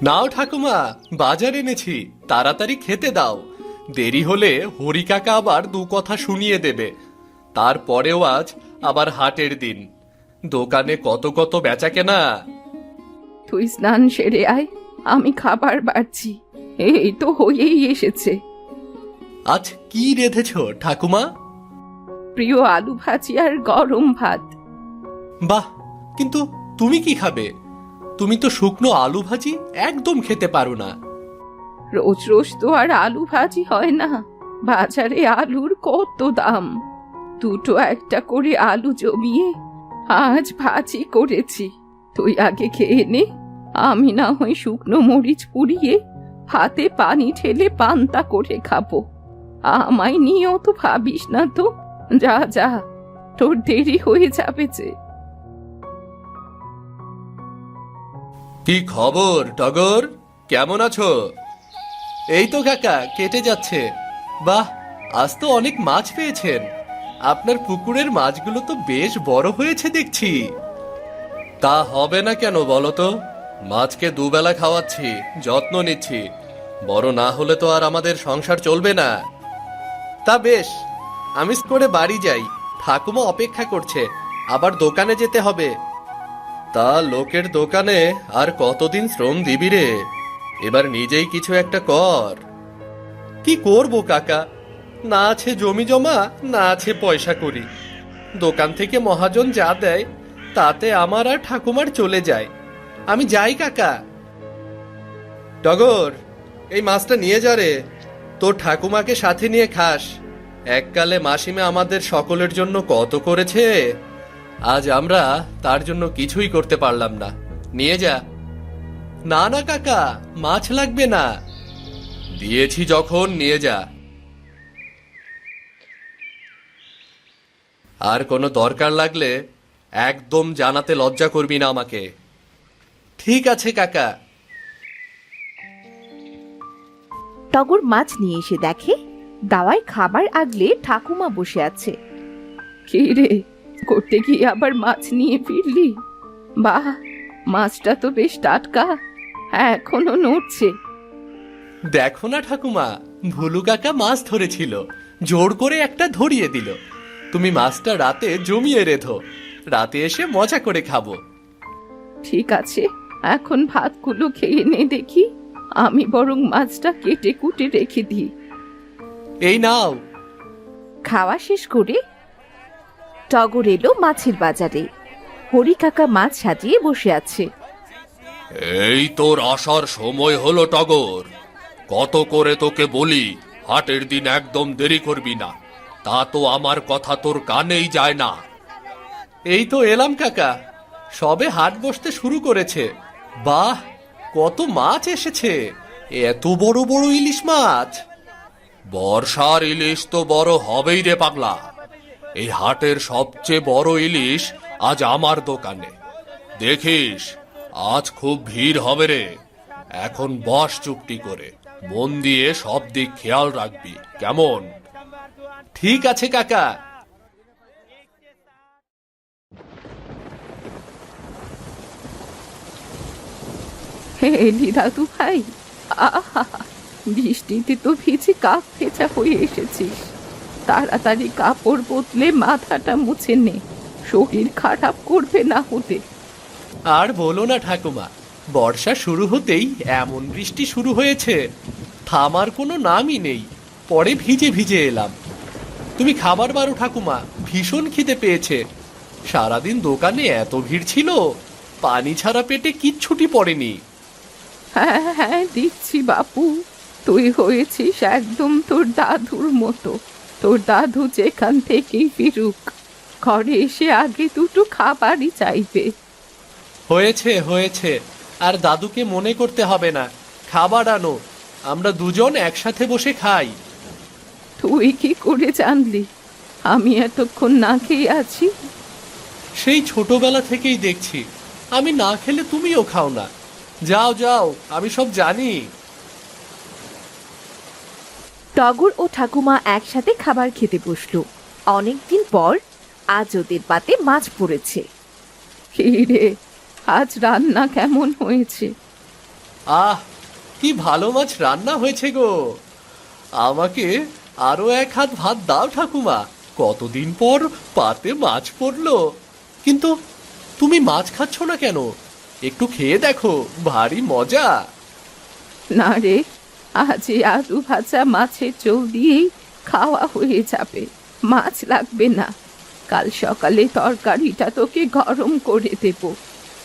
নাও ঠাকুমা, বাজার এনেছি, তাড়াতাড়ি খেতে দাও। দেরি হলে হরি কাকা আবার দু কথা শুনিয়ে দেবে। তারপরেও আজ আবার হাটের দিন, দোকানে কত কত বেচা কেনা। তুই স্নান সেরে আয়, আমি খাবার বাড়ছি। এই তো হয়েই এসেছে। আজ কি রেঁধেছ ঠাকুমা? প্রিয় আলু ভাজি আর গরম ভাত। বাহ, কিন্তু তুমি কি খাবে? তুমি তো শুকনো আলু ভাজি একদম খেতে পারো না। রোজ রোজ তো আর আলু ভাজি হয় না, বাজারে আলুর কত দাম। দুটো একটা করে আলু জমিয়ে আজ ভাজি করেছি। তুই আগে খেয়ে নে, আমি না হয় শুকনো মরিচ পুড়িয়ে ভাতে পানি ঢেলে পান্তা করে খাবো। আমায় নিয়েও তো ভাবিস না তো। যা যা, তোর দেরি হয়ে যাবে যে। কি খবর টগর, কেমন আছো? এই তো কাকা, কেটে যাচ্ছে। বাহ, আজ তো অনেক মাছ পেয়েছেন। আপনার পুকুরের মাছগুলো তো বেশ বড় হয়েছে দেখছি। তা হবে না কেন বলো তো? মাছকে দুবেলা খাওয়াচ্ছি, যত্ন নিচ্ছি। বড় না হলে তো আর আমাদের সংসার চলবে না। তা বেশ, আমি করে বাড়ি যাই, ঠাকুমা অপেক্ষা করছে, আবার দোকানে যেতে হবে। তা লোকের দোকানে আর কতদিন শ্রম দিবি রে? এবার নিজেই কিছু একটা কর। কি করব কাকা, না আছে জমি জমা, না আছে পয়সা করি। দোকান থেকে মহাজন যা দেয় তাতে আমার আর ঠাকুমার চলে যায়। আমি যাই কাকা। টগর, এই মাছটা নিয়ে যা রে, তোর ঠাকুমাকে সাথে নিয়ে খাস। এককালে মাসিমা আমাদের সকলের জন্য কত করেছে, আজ আমরা তার জন্য কিছুই করতে পারলাম না। নিয়ে যা। না না কাকা, মাছ লাগবে না, দিয়েছি যখন নিয়ে যা। আর কোনো দরকার লাগলে একদম জানাতে লজ্জা করবি না আমাকে। ঠিক আছে কাকা। টগর মাছ নিয়ে এসে দেখে দাওয়ায় খাবার আগলে ঠাকুমা বসে আছে। কি রে, করতে গিয়ে আবার মাছ নিয়ে ফিরলি? বাহ, মাছটা তো বেশ টাটকা, এখনো নড়ছে। দেখো না ঠাকুমা, ভুলু কাকা মাছ ধরেছিল, জোর করে একটা ধরিয়ে দিল। তুমি মাছটা রাতে জমিয়ে রেধো, রাতে এসে মজা করে খাবো। ঠিক আছে, এখন ভাতগুলো খেয়ে নে দেখি। আমি বরং মাছটা কেটে কুটে রেখে দিই। এই নাও। খাওয়া শেষ করে টগর এলো মাছের বাজারে। হরি কাকা মাছ সাজিয়ে বসে আছে। এই তোর আসার সময় হলো টগর, কত করে তোকে বলি হাটের দিন একদম দেরি করবি না, তা তো আমার কথা তোর কানেই যায় না। এই তো এলাম কাকা, সবে হাট বসতে শুরু করেছে। বাহ, কত মাছ এসেছে, এত বড় বড় ইলিশ মাছ। বর্ষার ইলিশ তো বড় হবেই রে পাগলা। এই হাটের সবচেয়ে বড় ইলিশ আজ আমার দোকানে। দেখিস আজ খুব ভিড় হবে রে। এখন বস চুপটি করে, মন দিয়ে সব দিক খেয়াল রাখবি, কেমন? ঠিক আছে কাকা। এলি দাদু ভাই, আহা, বৃষ্টিতে তো ভিজে কাক ভেজা হয়ে এসেছিস। তাড়াতাড়ি কাপড় বদলে মাথাটা মুছে নে, শরীর খারাপ করবে না হতে। আর বলো না ঠাকুমা, বর্ষা শুরু হতেই এমন বৃষ্টি শুরু হয়েছে, থামার কোনো নামই নেই। পরে ভিজে ভিজে এলাম। তুমি খাবার বারো ঠাকুমা, ভীষণ খিদে পেয়েছে। সারাদিন দোকানে এত ভিড় ছিল, পানি ছাড়া পেটে কিচ্ছুটি পড়েনি। হ্যাঁ হ্যাঁ, দিচ্ছি বাপু। তুই হয়েছিস একদম তোর দাদুর মতো। তোর দাদু যেখান থেকেই ফিরুক, ঘরে এসে আগে দুটো খাবারই চাইবে। হয়েছে হয়েছে, আর দাদুকে মনে করতে হবে না। খাবার আনো, আমরা দুজন একসাথে বসে খাই। তুই কি করে জানলি আমি এতক্ষণ না খেয়ে আছি? সেই ছোটবেলা থেকেই দেখছি, আমি না খেলে তুমিও খাও না। যাও যাও, আমি সব জানি। টগর ও ঠাকুমা একসাথে খাবার খেতে বসলো। অনেকদিন পর আজ ওদের পাতে মাছ পড়েছে। কি রে, আজ রান্না কেমন হয়েছে? আহ, কি ভালো মাছ রান্না হয়েছে গো। আমাকে আরো এক হাত ভাত দাও ঠাকুমা, কতদিন পর পাতে মাছ পড়লো। কিন্তু তুমি মাছ খাচ্ছ না কেন? একটু খেয়ে দেখো, ভারী মজা। না রে, আজ এই আলু ভাজা মাছের ঝোল দিয়েই খাওয়া হয়ে যাবে, মাছ লাগবে না। কাল সকালে তরকারিটা তোকে গরম করে দেব,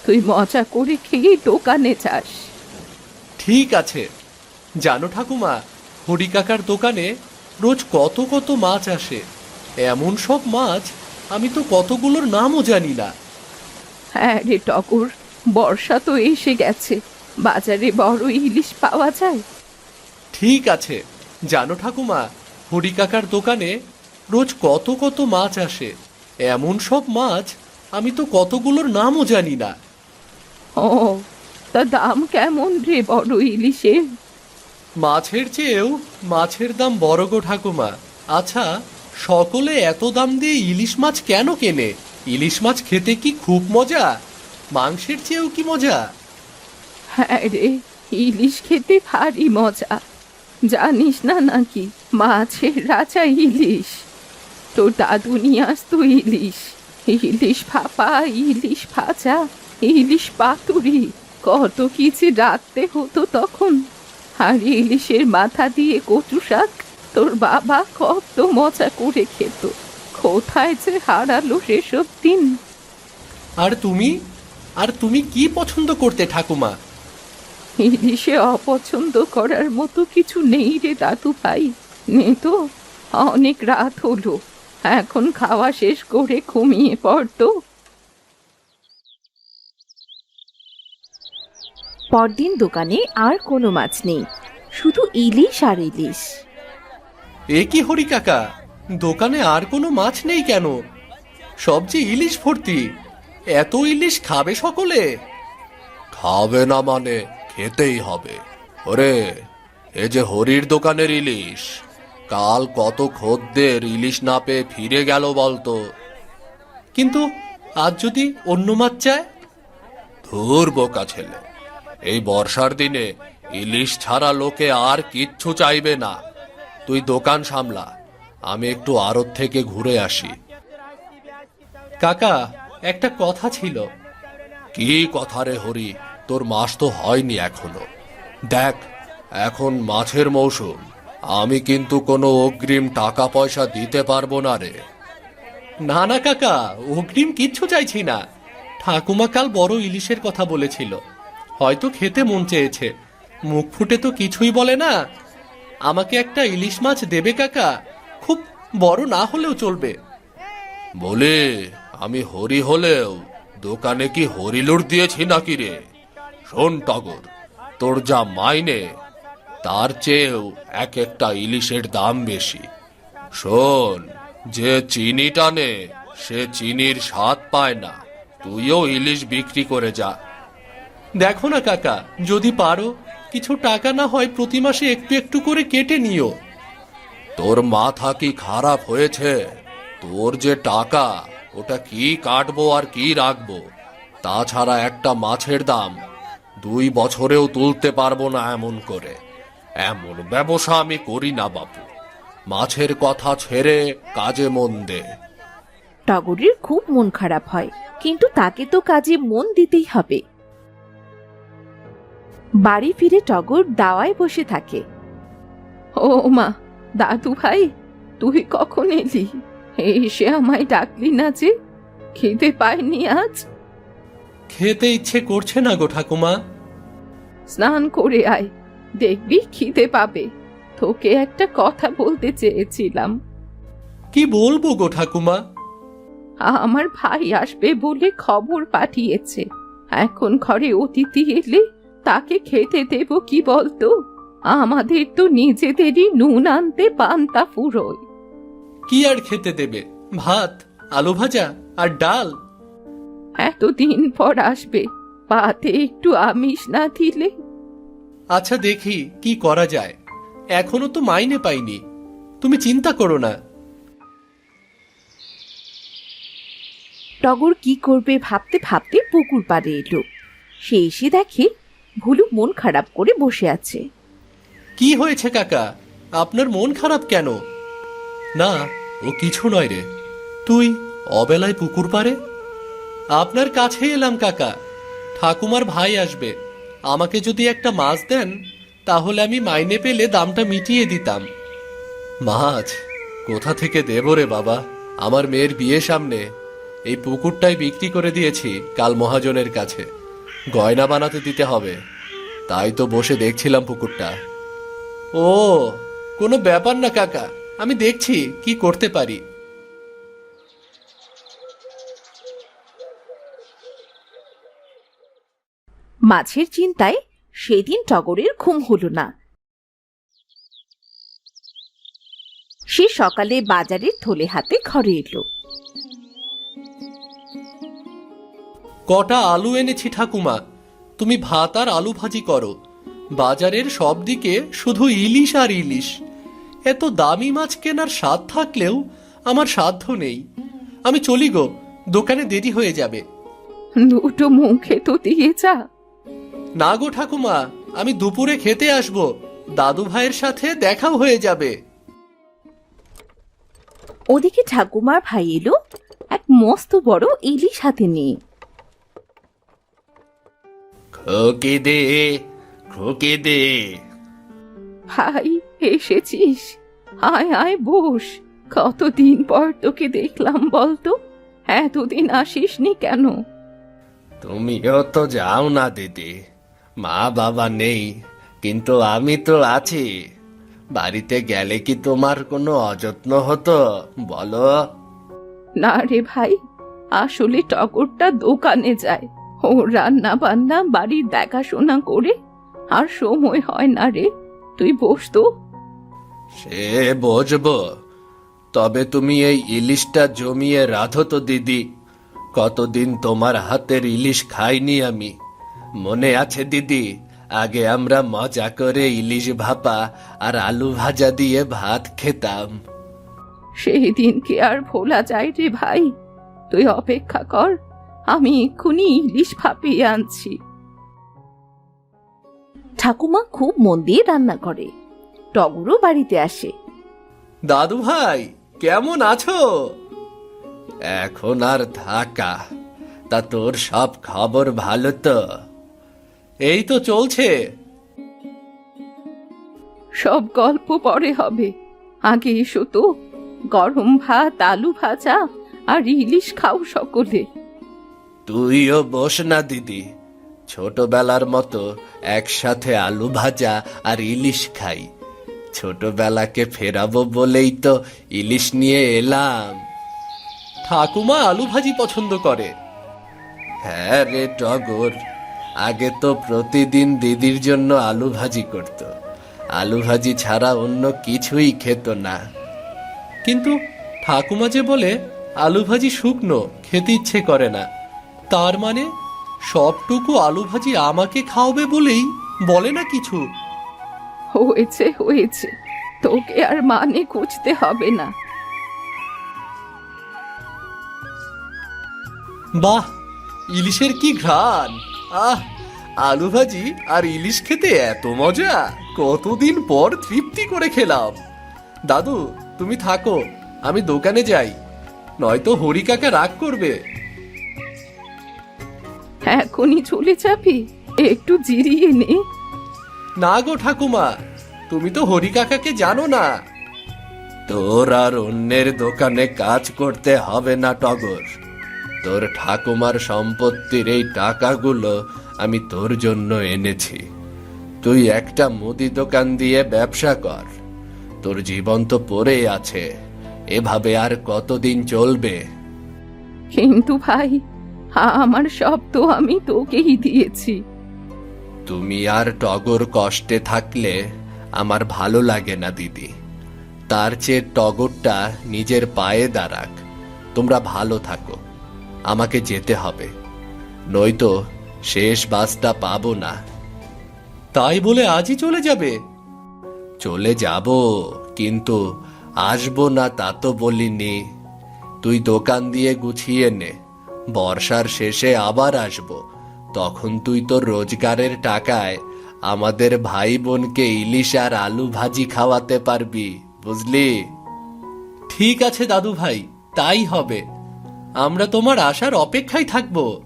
তুই মজা করে খেয়ে দোকানে যাস। ঠিক আছে। জানো ঠাকুমা, হরি কাকার দোকানে রোজ কত কত মাছ আসে। এমন সব মাছ আমি তো কতগুলোর নামও জানি না। হ্যাঁ রে টগর, বর্ষা তো এসে গেছে, বাজারে বড় ইলিশ পাওয়া যায়। ঠিক আছে। জানো ঠাকুমা, হরি কাকার দোকানে রোজ কত কত মাছ আসে। এমন সব মাছ আমি তো কতগুলোর নামও জানি না। ও, তা দাম কেমন রে বড় ইলিশের? মাছের চেয়েও মাছের দাম বড় গো ঠাকুমা। আচ্ছা, সকলে এত দাম দিয়ে ইলিশ মাছ কেন কেনে? ইলিশ মাছ খেতে কি খুব মজা? মাংসের চেয়েও কি মজা? হ্যাঁ রে, ইলিশ খেতে ভারী মজা। জানিস না নাকি, মাছের রাজা ইলিশ। তোর দাদু নিয়ে আসতো ইলিশ, ইলিশ ভাপা, ইলিশ ভাজা, ইলিশ পাতুরি, কত কিছু রাখতে হতো তখন। আর ইলিশের মাথা দিয়ে কচু শাক তোর বাবা কত মজা করে খেত। কোথায় যে হারালো সেসব দিন। আর তুমি, আর তুমি কি পছন্দ করতে ঠাকুমা? ইলিশে অপছন্দ করার মতো কিছু নেই রে দাদু ভাই, নে তো, অনেক রাত হলো, এখন খাওয়া শেষ করে ঘুমিয়ে পড়তো। পরদিন দোকানে আর কোনো মাছ নেই, শুধু ইলিশ আর ইলিশ। এ কি হরি কাকা, দোকানে আর কোনো মাছ নেই কেন? সব যে ইলিশ ভর্তি। এত ইলিশ খাবে সকলে? খাবে না মানে খেতেই হবে। ওরে, এ যে হরির দোকানের ইলিশ, কাল কত খদ্দের ইলিশ না পেয়ে ফিরে গেল বলতো। কিন্তু আজ যদি অন্য মাছ চায়? ধুর বোকা ছেলে, এই বর্ষার দিনে ইলিশ ছাড়া লোকে আর কিচ্ছু চাইবে না। তুই দোকান সামলা, আমি একটু আড়ত থেকে ঘুরে আসি। কাকা, একটা কথা ছিল। কি কথা রে হরি? তোর মাস তো হয়নি এখনো। দেখ, এখন মাছের মৌসুম, আমি কিন্তু কোনো অগ্রিম টাকা পয়সা দিতে পারবো না রে। না না কাকা, অগ্রিম কিচ্ছু চাইছি না। ঠাকুমা কাল বড় ইলিশের কথা বলেছিল, হয়তো খেতে মন চেয়েছে, মুখ ফুটে তো কিছুই বলে না। আমাকে একটা ইলিশ মাছ দেবে কাকা? খুব বড় না হলেও চলবে। বলে আমি হরি হলেও দোকানে কি হরিলুট দিয়েছি নাকি রে? শোন টগর, তোর যা মাইনে তার চেয়েও এক একটা ইলিশের দাম বেশি। শোন, যে চিনি টানে সে চিনির স্বাদ পায় না। তুইও ইলিশ বিক্রি করে যা। দেখো না কাকা, যদি পারো কিছু টাকা না হয় প্রতি মাসে একটু একটু করে কেটে নিও। তোর মাথা কি খারাপ হয়েছে? তোর যে টাকা, ওটা কি কাটবো আর কি রাখবো? তাছাড়া একটা মাছের দাম 2 বছরেও তুলতে পারবো না এমন করে। এমন ব্যবসা আমি করি না বাপু। মাছের কথা ছেড়ে কাজে মন দে। টগরের খুব মন খারাপ হয়, কিন্তু তাকে তো কাজে মন দিতেই হবে। বাড়ি ফিরে টগর দাওয়ায় বসে থাকে। ও মা, দাদু ভাই, তুই কখন এলি? এসে আমায় ডাকলি না যে? খিদে পাইনি আজ? খেতে ইচ্ছে করছে না গো ঠাকুমা। স্নান করে আয়, দেখবি খিদে পাবে। তোকে একটা কথা বলতে চেয়েছিলাম। কি বলবো গো ঠাকুমা? আমার ভাই আসবে বলে খবর পাঠিয়েছে। এখন ঘরে অতিথি এলে তাকে খেতে দেব কি বলতো? আমাদের তো নিজেদেরই নুন আনতে পান্তা ফুরোয়। কি আর খেতে দেবে? ভাত, আলু ভাজা আর ডাল। এতদিন পর আসবে, পাতে একটু আমিষ না দিলে? আচ্ছা, দেখি কি করা যায়। এখনো তো মাইনে পাইনি, তুমি চিন্তা করো না। টগর কি করবে ভাবতে ভাবতে পুকুর পাড়ে এলো। সে এসে দেখে ভুলু মন খারাপ করে বসে আছে। কি হয়েছে কাকা, আপনার মন খারাপ কেন? না, ও কিছু নয় রে। তুই অবেলায় পুকুর পাড়ে? আপনার কাছে এলাম কাকা, ঠাকুমার ভাই আসবে। আমাকে যদি একটা মাছ দেন তাহলে আমি মাইনে পেলে দামটা মিটিয়ে দিতাম। মাছ কোথা থেকে দেব রে বাবা? আমার মেয়ের বিয়ে সামনে, এই পুকুরটাই বিক্রি করে দিয়েছি কাল মহাজনের কাছে। গয়না বানাতে দিতে হবে, তাই তো বসে দেখছিলাম পুকুরটা। ও, কোনো ব্যাপার না কাকা, আমি দেখছি কি করতে পারি। মাছের চিন্তায় সেদিন টগরের ঘুম হলো না। সে সকালে বাজারের থলে হাতে ঘরে এলো। কটা আলু এনেছি ঠাকুমা, তুমি ভাত আর আলু ভাজি করো। বাজারের সব দিকে শুধু ইলিশ আর ইলিশ। এত দামি মাছ কেনার স্বাদ থাকলেও আমার সাধ্য নেই। আমি চলি গো, দোকানে দেরি হয়ে যাবে। দুটো মুখে তো দিয়ে যা। না গো ঠাকুমা, আমি দুপুরে খেতে আসবো, দাদু ভাইয়ের সাথে দেখাও হয়ে যাবে। ওদিকে ঠাকুমার ভাই এলো এক মস্ত বড় ইলিশ হাতে নিয়ে। খোকে দে, খোকে দে। ভাই এসেছিস, আয় আয় বস। কতদিন পর তোকে দেখলাম বলতো, এতদিন আসিসনি কেন? তুমিও তো যাও না দিদি, মা বাবা নেই, কিন্তু আমি তো আছি। বাড়িতে গেলে কি তোমার কোনো অযত্ন হতো বলো? না রে ভাই, আসলে টগরটা দোকানে যায়, ও রান্না বান্না বাড়ির দেখাশোনা করে আর সময় হয় না রে। তুই বস তো। সে বুঝবো, তবে তুমি এই ইলিশটা জমিয়ে রাধো তো দিদি। কতদিন তোমার হাতের ইলিশ খাইনি আমি। মনে আছে দিদি, আগে আমরা মজা করে ইলিশ ভাপা আর আলু ভাজা দিয়ে ভাত খেতাম। সেই দিন কি আর ভোলা যায় রে ভাই? তুই অপেক্ষা কর, আমি এক্ষুনি ইলিশ ভাপিয়ে আনছি। ঠাকুমা খুব মন দিয়ে রান্না করে। টগরও বাড়িতে আসে। দাদু ভাই, কেমন আছো? এখন আর থাকা, তা তোর সব খবর ভালো তো? এই তো চলছে। সব গল্প পরে হবে, আগে এসো তো। গরম ভাত, আলু ভাজা আর ইলিশ খাও সকলে। তুইও বস না দিদি, ছোটবেলার মতো একসাথে আলু ভাজা আর ইলিশ খাই। ছোটবেলাকে ফেরাবো বলেই তো ইলিশ নিয়ে এলাম। ঠাকুমা আলু ভাজি পছন্দ করে। হ্যাঁ রে টগর, আগে তো প্রতিদিন দিদির জন্য আলু ভাজি করত। আলু ভাজি ছাড়া অন্য কিছুই খেত না। কিন্তু ঠাকুমা যে বলে আলু ভাজি শুকনো, খেতে ইচ্ছে করে না। তার মানে সবটুকু আলু ভাজি আমাকে খাওয়াবে বলেই বলে না কিছু। হয়েছে হয়েছে, তোকে আর মানে খুঁজতে হবে না। বাহ, ইলিশের কি ঘ্রাণ! আহ, আলু ভাজি আর ইলিশ খেতে এত মজা! কতদিন পর তৃপ্তি করে খেলাম। দাদু, তুমি থাকো, আমি দোকানে যাই, নয়তো হরি কাকা রাগ করবে। এখনই চলে যাবি? একটু জিরিয়ে নে। না গো ঠাকুমা, তুমি তো হরি কাকাকে জানো না। তোর আর অন্যের দোকানে কাজ করতে হবে না টগর। তোর ঠাকুমার সম্পত্তির এই টাকাগুলো আমি তোর জন্য এনেছি। তুই একটা মুদি দোকান দিয়ে ব্যবসা কর। তোর জীবন তো পড়ে আছে, এভাবে আর কতদিন চলবে? কিন্তু ভাই, আমার সব তো আমি তোকেই দিয়েছি। তুমি আর টগর কষ্টে থাকলে আমার ভালো লাগে না দিদি। তার চেয়ে টগরটা নিজের পায়ে দাঁড়াক। তোমরা ভালো থাকো, আমাকে যেতে হবে, নয়তো শেষ বাসটা পাবো না। তাই বলে আজই চলে যাবে? চলে যাব, কিন্তু আসবো না তা তো বলিনি। তুই দোকান দিয়ে গুছিয়ে নে, বর্ষার শেষে আবার আসবো, তখন তুই তোর রোজগারের টাকায় আমাদের ভাই বোনকে ইলিশ আর আলু ভাজি খাওয়াতে পারবি, বুঝলি? ঠিক আছে দাদু ভাই, তাই হবে। আমরা তোমার আসার অপেক্ষায় থাকবো।